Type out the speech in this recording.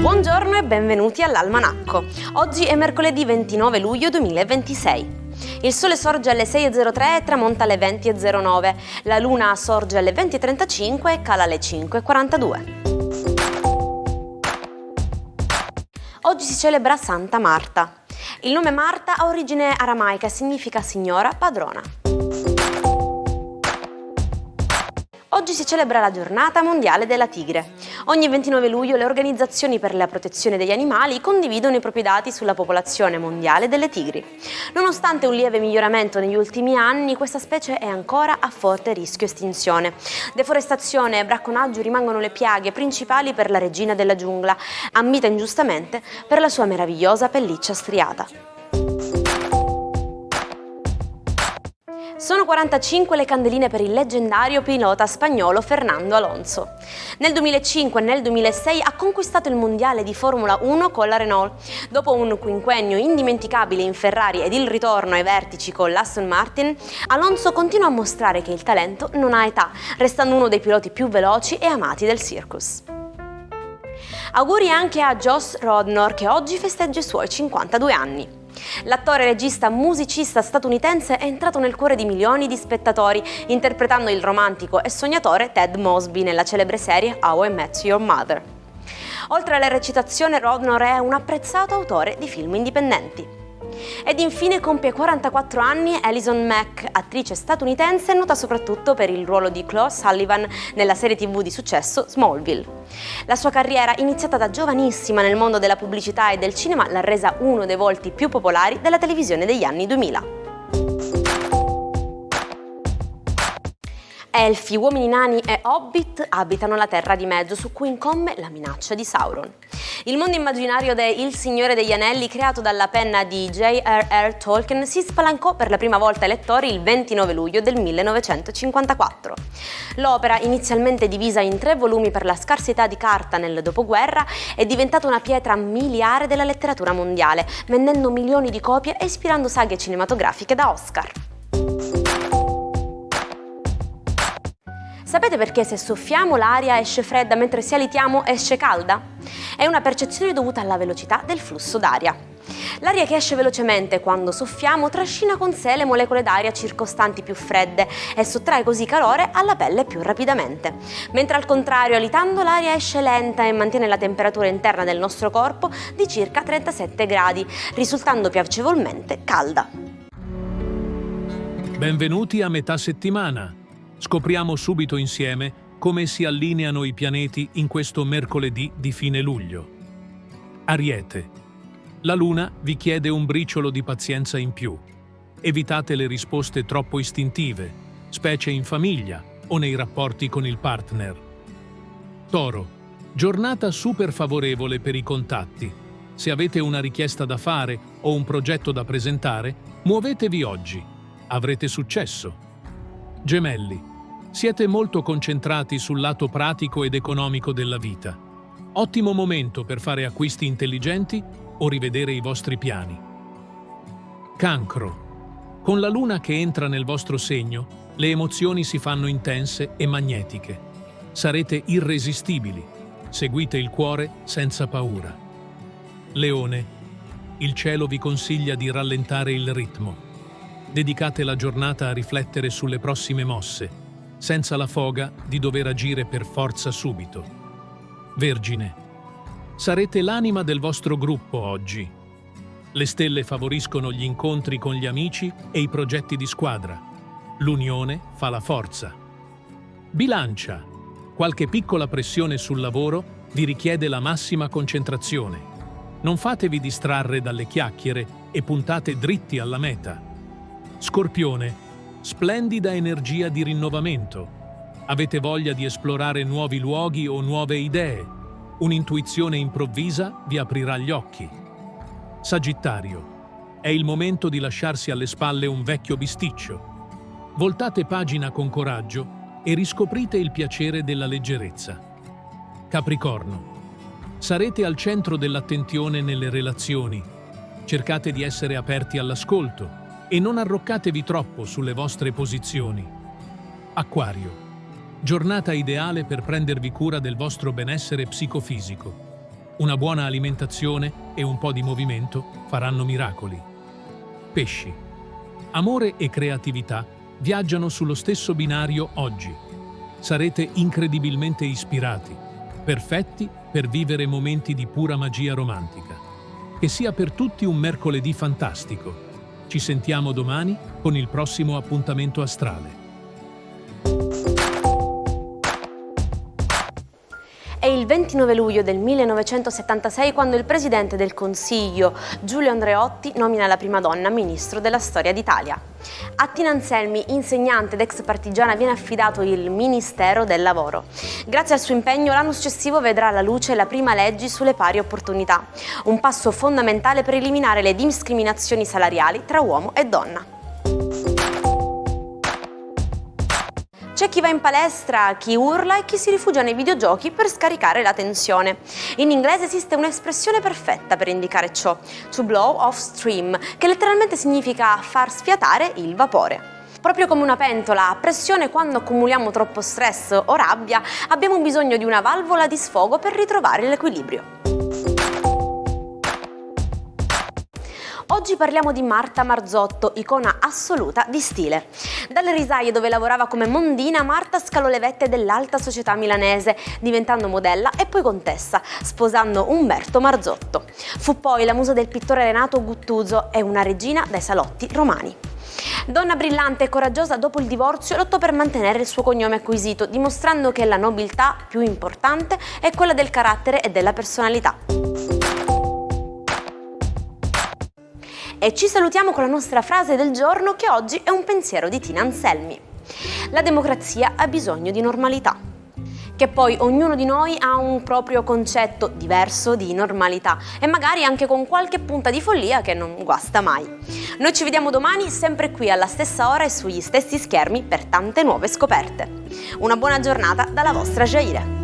Buongiorno e benvenuti all'Almanacco. Oggi è mercoledì 29 luglio 2026. Il sole sorge alle 6.03 e tramonta alle 20.09. La luna sorge alle 20.35 e cala alle 5.42. Oggi si celebra Santa Marta. Il nome Marta ha origine aramaica e significa signora, padrona. Oggi si celebra la giornata mondiale della tigre. Ogni 29 luglio le organizzazioni per la protezione degli animali condividono i propri dati sulla popolazione mondiale delle tigri. Nonostante un lieve miglioramento negli ultimi anni, questa specie è ancora a forte rischio estinzione. Deforestazione e bracconaggio rimangono le piaghe principali per la regina della giungla, ambita ingiustamente per la sua meravigliosa pelliccia striata. Sono 45 le candeline per il leggendario pilota spagnolo Fernando Alonso. Nel 2005 e nel 2006 ha conquistato il mondiale di Formula 1 con la Renault. Dopo un quinquennio indimenticabile in Ferrari ed il ritorno ai vertici con l'Aston Martin, Alonso continua a mostrare che il talento non ha età, restando uno dei piloti più veloci e amati del circus. Auguri anche a Josh Rodnor, che oggi festeggia i suoi 52 anni. L'attore, regista, musicista statunitense è entrato nel cuore di milioni di spettatori, interpretando il romantico e sognatore Ted Mosby nella celebre serie How I Met Your Mother. Oltre alla recitazione, Rodnor è un apprezzato autore di film indipendenti. Ed infine compie 44 anni Alison Mack, attrice statunitense nota soprattutto per il ruolo di Chloe Sullivan nella serie TV di successo Smallville. La sua carriera, iniziata da giovanissima nel mondo della pubblicità e del cinema, l'ha resa uno dei volti più popolari della televisione degli anni 2000. Elfi, uomini nani e hobbit abitano la Terra di Mezzo, su cui incombe la minaccia di Sauron. Il mondo immaginario de Il Signore degli Anelli, creato dalla penna di J.R.R. Tolkien, si spalancò per la prima volta ai lettori il 29 luglio del 1954. L'opera, inizialmente divisa in 3 volumi per la scarsità di carta nel dopoguerra, è diventata una pietra miliare della letteratura mondiale, vendendo milioni di copie e ispirando saghe cinematografiche da Oscar. Sapete perché se soffiamo l'aria esce fredda mentre se alitiamo esce calda? È una percezione dovuta alla velocità del flusso d'aria. L'aria che esce velocemente quando soffiamo trascina con sé le molecole d'aria circostanti più fredde e sottrae così calore alla pelle più rapidamente. Mentre al contrario, alitando, l'aria esce lenta e mantiene la temperatura interna del nostro corpo di circa 37 gradi, risultando piacevolmente calda. Benvenuti a metà settimana. Scopriamo subito insieme come si allineano i pianeti in questo mercoledì di fine luglio. Ariete. La Luna vi chiede un briciolo di pazienza in più. Evitate le risposte troppo istintive, specie in famiglia o nei rapporti con il partner. Toro. Giornata super favorevole per i contatti. Se avete una richiesta da fare o un progetto da presentare, muovetevi oggi. Avrete successo. Gemelli. Siete molto concentrati sul lato pratico ed economico della vita. Ottimo momento per fare acquisti intelligenti o rivedere i vostri piani. Cancro. Con la luna che entra nel vostro segno, le emozioni si fanno intense e magnetiche. Sarete irresistibili. Seguite il cuore senza paura. Leone. Il cielo vi consiglia di rallentare il ritmo. Dedicate la giornata a riflettere sulle prossime mosse, senza la foga di dover agire per forza subito. Vergine. Sarete l'anima del vostro gruppo oggi. Le stelle favoriscono gli incontri con gli amici e i progetti di squadra. L'unione fa la forza. Bilancia. Qualche piccola pressione sul lavoro vi richiede la massima concentrazione. Non fatevi distrarre dalle chiacchiere e puntate dritti alla meta. Scorpione. Splendida energia di rinnovamento. Avete voglia di esplorare nuovi luoghi o nuove idee. Un'intuizione improvvisa vi aprirà gli occhi. Sagittario. È il momento di lasciarsi alle spalle un vecchio bisticcio. Voltate pagina con coraggio e riscoprite il piacere della leggerezza. Capricorno. Sarete al centro dell'attenzione nelle relazioni. Cercate di essere aperti all'ascolto. E non arroccatevi troppo sulle vostre posizioni. Acquario. Giornata ideale per prendervi cura del vostro benessere psicofisico. Una buona alimentazione e un po' di movimento faranno miracoli. Pesci. Amore e creatività viaggiano sullo stesso binario oggi. Sarete incredibilmente ispirati, perfetti per vivere momenti di pura magia romantica. Che sia per tutti un mercoledì fantastico. Ci sentiamo domani con il prossimo appuntamento astrale. È il 29 luglio del 1976 quando il presidente del Consiglio, Giulio Andreotti, nomina la prima donna ministro della storia d'Italia. A Tina Anselmi, insegnante ed ex partigiana, viene affidato il Ministero del Lavoro. Grazie al suo impegno, l'anno successivo vedrà alla luce la prima legge sulle pari opportunità, un passo fondamentale per eliminare le discriminazioni salariali tra uomo e donna. C'è chi va in palestra, chi urla e chi si rifugia nei videogiochi per scaricare la tensione. In inglese esiste un'espressione perfetta per indicare ciò, to blow off steam, che letteralmente significa far sfiatare il vapore. Proprio come una pentola a pressione, quando accumuliamo troppo stress o rabbia, abbiamo bisogno di una valvola di sfogo per ritrovare l'equilibrio. Oggi parliamo di Marta Marzotto, icona assoluta di stile. Dalle risaie dove lavorava come mondina, Marta scalò le vette dell'alta società milanese, diventando modella e poi contessa, sposando Umberto Marzotto. Fu poi la musa del pittore Renato Guttuso e una regina dai salotti romani. Donna brillante e coraggiosa, dopo il divorzio lottò per mantenere il suo cognome acquisito, dimostrando che la nobiltà più importante è quella del carattere e della personalità. E ci salutiamo con la nostra frase del giorno, che oggi è un pensiero di Tina Anselmi. La democrazia ha bisogno di normalità. Che poi ognuno di noi ha un proprio concetto diverso di normalità e magari anche con qualche punta di follia che non guasta mai. Noi ci vediamo domani sempre qui alla stessa ora e sugli stessi schermi per tante nuove scoperte. Una buona giornata dalla vostra Jaire.